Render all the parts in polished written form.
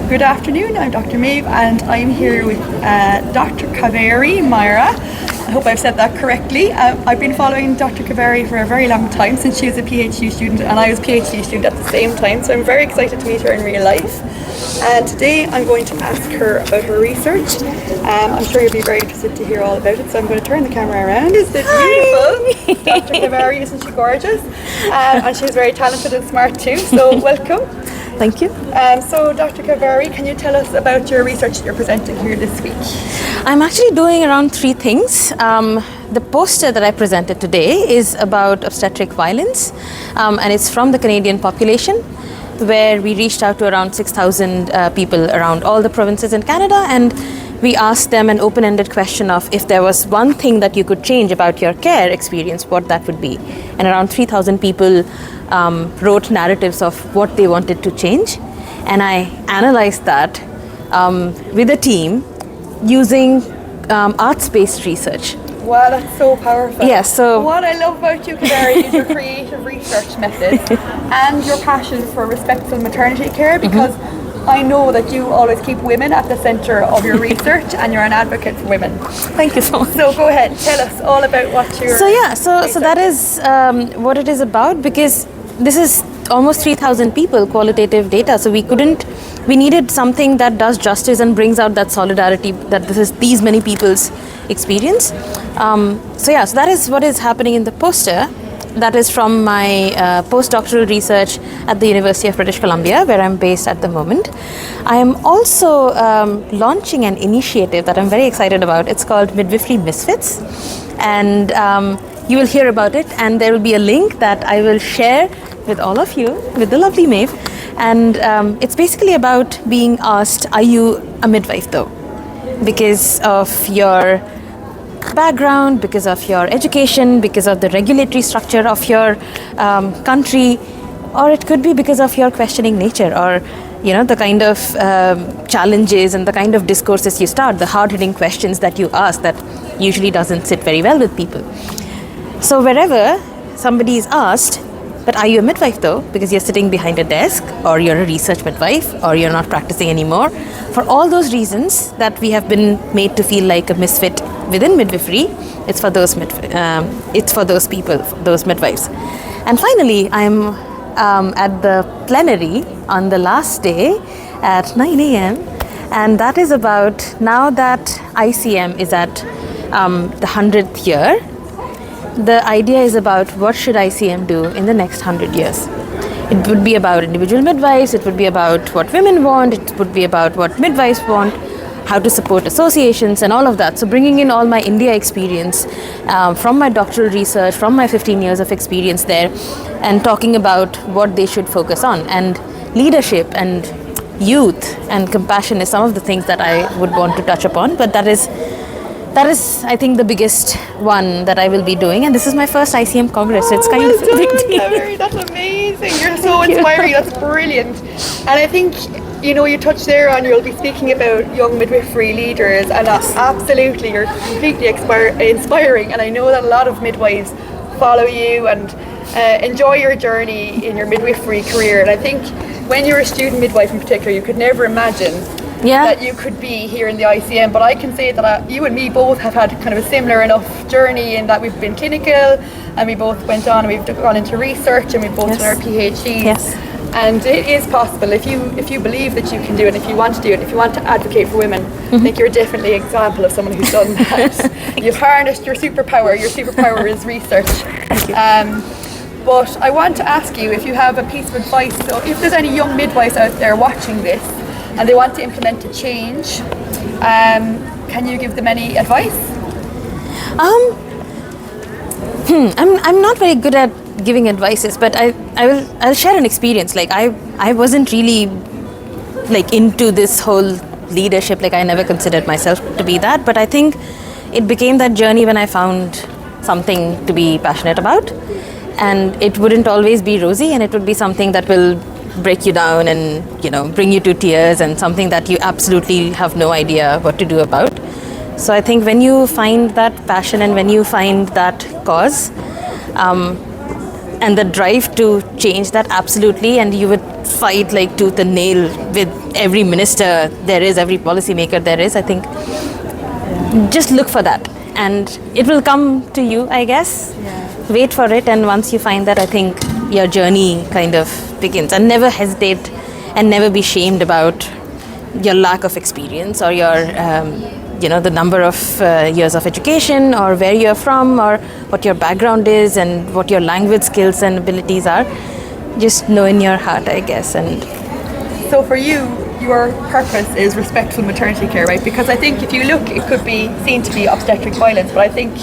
Good afternoon, I'm Dr. Maeve and I'm here with Dr. Kaveri, Mayra. I hope I've said that correctly. I've been following Dr. Kaveri for a very long time, since she was a PhD student and I was a PhD student at the same time, so I'm very excited to meet her in real life. And today I'm going to ask her about her research. I'm sure you'll be very interested to hear all about it, so I'm going to turn the camera around. Isn't it beautiful? Dr. Kaveri, isn't she gorgeous? And she's very talented and smart too, so welcome. Thank you. So Dr. Kaveri, can you tell us about your research that you're presenting here this week? I'm actually doing around 3 things. The poster that I presented today is about obstetric violence, and it's from the Canadian population, where we reached out to around 6,000 people around all the provinces in Canada, and we asked them an open-ended question of if there was one thing that you could change about your care experience, what that would be. And around 3,000 people wrote narratives of what they wanted to change, and I analyzed that with a team using arts-based research. Wow, that's so powerful. Yeah, so what I love about you, Kaveri, is your creative research methods and your passion for respectful maternity care, because I know that you always keep women at the centre of your research and you're an advocate for women. Thank you so much. So go ahead, tell us all about what you're... So that is what it is about, because this is almost 3,000 people, qualitative data, so we needed something that does justice and brings out that solidarity that this is these many people's experience. So that is what is happening in the poster. That is from my postdoctoral research at the University of British Columbia, where I'm based at the moment. I am also launching an initiative that I'm very excited about. It's called Midwifery Misfits, and you will hear about it, and there will be a link that I will share with all of you, with the lovely Maeve. And it's basically about being asked, are you a midwife though? Because of your background, because of your education, because of the regulatory structure of your country, or it could be because of your questioning nature, or the kind of challenges and the kind of discourses you start, the hard-hitting questions that you ask that usually doesn't sit very well with people. So wherever somebody is asked, but are you a midwife though? Because you're sitting behind a desk, or you're a research midwife, or you're not practicing anymore. For all those reasons that we have been made to feel like a misfit within midwifery, it's for those people, those midwives. And finally, I'm at the plenary on the last day at 9 a.m. and that is about, now that ICM is at the 100th year, the idea is about what should ICM do in the next 100 years. It would be about individual midwives, it would be about what women want, it would be about what midwives want, how to support associations and all of that. So bringing in all my India experience from my doctoral research, from my 15 years of experience there, and talking about what they should focus on. And leadership and youth and compassion is some of the things that I would want to touch upon, but that is I think the biggest one that I will be doing, and this is my first ICM Congress, so it's kind of a big deal. Kaveri, that's amazing, you're so inspiring, that's brilliant. And I think, you touched there on, you'll be speaking about young midwifery leaders, and absolutely, you're completely inspiring, and I know that a lot of midwives follow you and enjoy your journey in your midwifery career. And I think when you're a student midwife in particular, you could never imagine that you could be here in the ICM, but I can say that you and me both have had kind of a similar enough journey in that we've been clinical, and we both went on and we've gone into research, and we've both done our PhDs. Yes. And it is possible if you believe that you can do it, if you want to do it, if you want to advocate for women. I think you're definitely an example of someone who's done that. You've harnessed your superpower. Your superpower is research. Thank you. But I want to ask you if you have a piece of advice. So if there's any young midwives out there watching this and they want to implement a change, can you give them any advice? I'm not very good at giving advices, but I'll share an experience. Like I wasn't really like into this whole leadership, like I never considered myself to be that, but I think it became that journey when I found something to be passionate about, and it wouldn't always be rosy, and it would be something that will break you down and bring you to tears, and something that you absolutely have no idea what to do about. So I think when you find that passion and when you find that cause, and the drive to change that, absolutely, and you would fight like tooth and nail with every minister there is, every policymaker there is. I think just look for that and it will come to you, I guess. Wait for it, and once you find that, I think your journey kind of begins. And never hesitate and never be shamed about your lack of experience or your the number of years of education or where you're from or what your background is and what your language skills and abilities are. Just know in your heart, I guess. And so for you, your purpose is respectful maternity care, right? Because I think if you look, it could be seen to be obstetric violence, but I think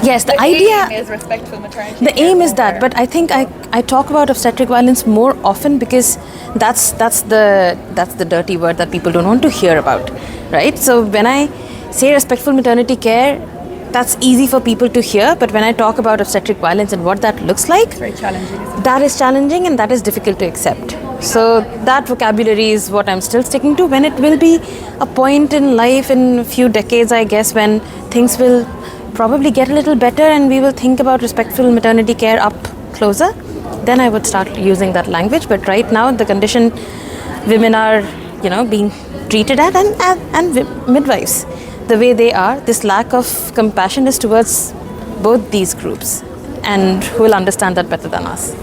yes, the idea aim is respectful maternity the care aim is that, but I think I talk about obstetric violence more often because that's the dirty word that people don't want to hear about, right? So when I say respectful maternity care, that's easy for people to hear, but when I talk about obstetric violence and what that looks like, it's very challenging, isn't it? That is challenging and that is difficult to accept. So that vocabulary is what I'm still sticking to. When it will be a point in life in a few decades, I guess, when things will probably get a little better and we will think about respectful maternity care up closer, then I would start using that language. But right now, the condition women are, being treated at and midwives, the way they are, this lack of compassion is towards both these groups, and who will understand that better than us.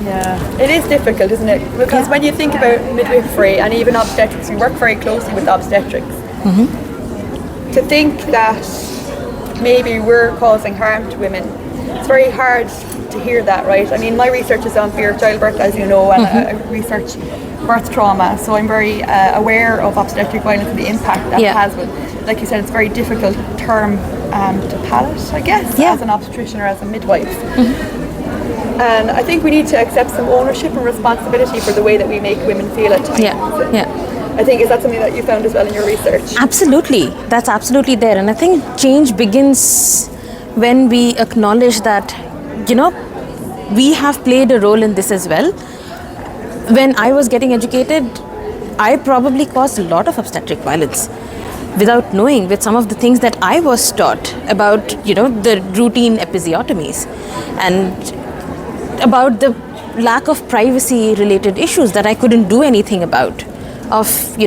Yeah, it is difficult, isn't it? Because when you think about midwifery and even obstetrics, we work very closely with obstetrics. Mm-hmm. To think that maybe we're causing harm to women, it's very hard to hear that, right? I mean, my research is on fear of childbirth, as you know, and I research birth trauma, so I'm very aware of obstetric violence and the impact that has. But like you said, it's a very difficult term to palate, I guess, as an obstetrician or as a midwife. Mm-hmm. And I think we need to accept some ownership and responsibility for the way that we make women feel at times. I think, is that something that you found as well in your research? Absolutely. That's absolutely there. And I think change begins when we acknowledge that, we have played a role in this as well. When I was getting educated, I probably caused a lot of obstetric violence without knowing, with some of the things that I was taught about, the routine episiotomies and about the lack of privacy related issues that I couldn't do anything about, of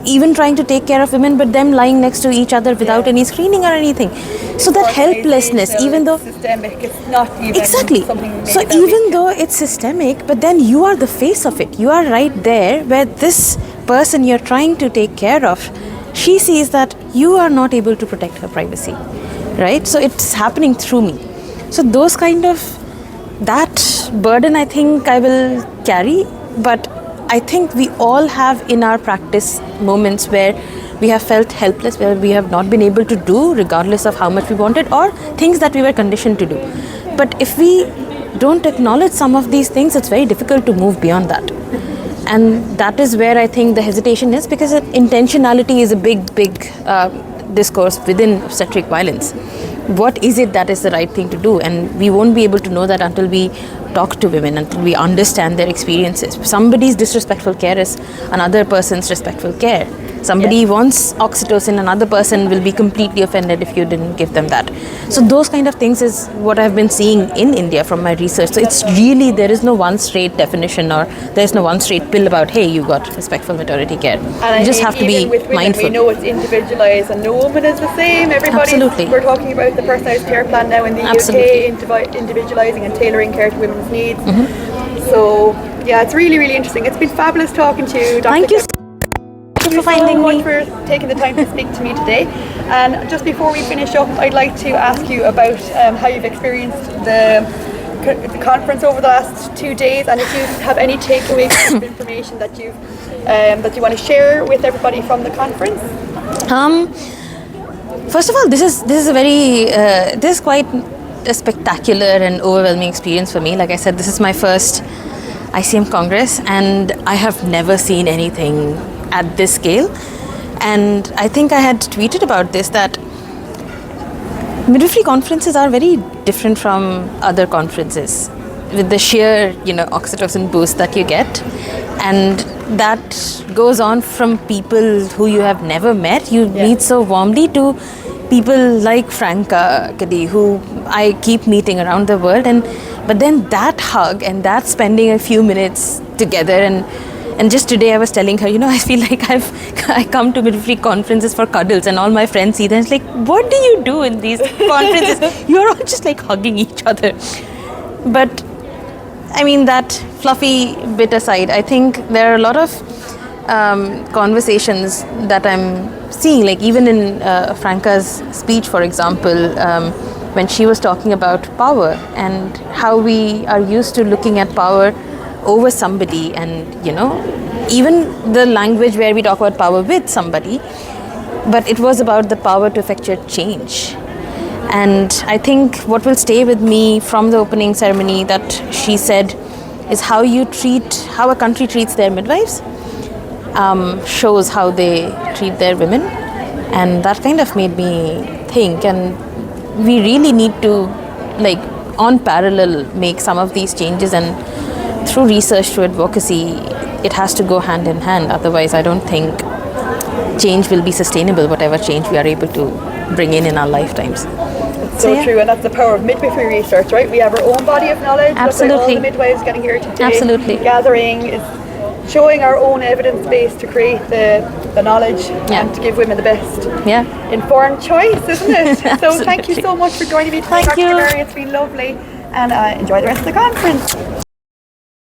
even trying to take care of women but them lying next to each other without any screening or anything. So that helplessness, even though systemic, it's not even exactly, so even though it's systemic, but then you are the face of it. You are right there where this person you're trying to take care of, she sees that you are not able to protect her privacy, right? So it's happening through me. So those kind of, that burden I think I will carry, but I think we all have in our practice moments where we have felt helpless, where we have not been able to do regardless of how much we wanted or things that we were conditioned to do. But if we don't acknowledge some of these things, it's very difficult to move beyond that. And that is where I think the hesitation is, because intentionality is a big discourse within obstetric violence. What is it that is the right thing to do? And we won't be able to know that until we talk to women, until we understand their experiences. Somebody's disrespectful care is another person's respectful care. Somebody wants oxytocin, another person will be completely offended if you didn't give them that. So those kind of things is what I've been seeing in India from my research. So it's really, there is no one straight definition or there's no one straight pill about, hey, you got respectful maternity care. And you just have to be with women, mindful. We know it's individualized and no woman is the same. Absolutely. We're talking about the personalised care plan now in the UK, individualising and tailoring care to women's needs. Mm-hmm. So yeah, it's really, really interesting. It's been fabulous talking to you, Dr. Thank you. Thank you so much for taking the time to speak to me today. And just before we finish up, I'd like to ask you about how you've experienced the conference over the last 2 days, and if you have any takeaways of information that you want to share with everybody from the conference. First of all, this is a very this is quite a spectacular and overwhelming experience for me. Like I said, this is my first ICM Congress, and I have never seen anything at this scale. And I think I had tweeted about this, that midwifery conferences are very different from other conferences, with the sheer oxytocin boost that you get, and that goes on from people who you have never met. You meet so warmly to people like Franca Kadi, who I keep meeting around the world, and But then that hug and that spending a few minutes together, and just today I was telling her, I feel like I come to midwifery conferences for cuddles, and all my friends see them. It's like, what do you do in these conferences? You're all just like hugging each other. But I mean, that fluffy bit aside, I think there are a lot of conversations that I'm seeing, like even in Franca's speech, for example, when she was talking about power and how we are used to looking at power over somebody, and even the language where we talk about power with somebody, but it was about the power to effectuate change. And I think what will stay with me from the opening ceremony that she said is how a country treats their midwives shows how they treat their women. And that kind of made me think, and we really need to, like, on parallel make some of these changes, and through research, through advocacy, it has to go hand in hand. Otherwise, I don't think change will be sustainable, whatever change we are able to bring in our lifetimes. So true, and that's the power of midwifery research, right? We have our own body of knowledge. Absolutely. That's why all the midwives getting here today. Absolutely. Gathering is showing our own evidence base to create the knowledge and to give women the best informed choice, isn't it? So thank you so much for joining me today, Dr. Kaveri. It's been lovely, and enjoy the rest of the conference.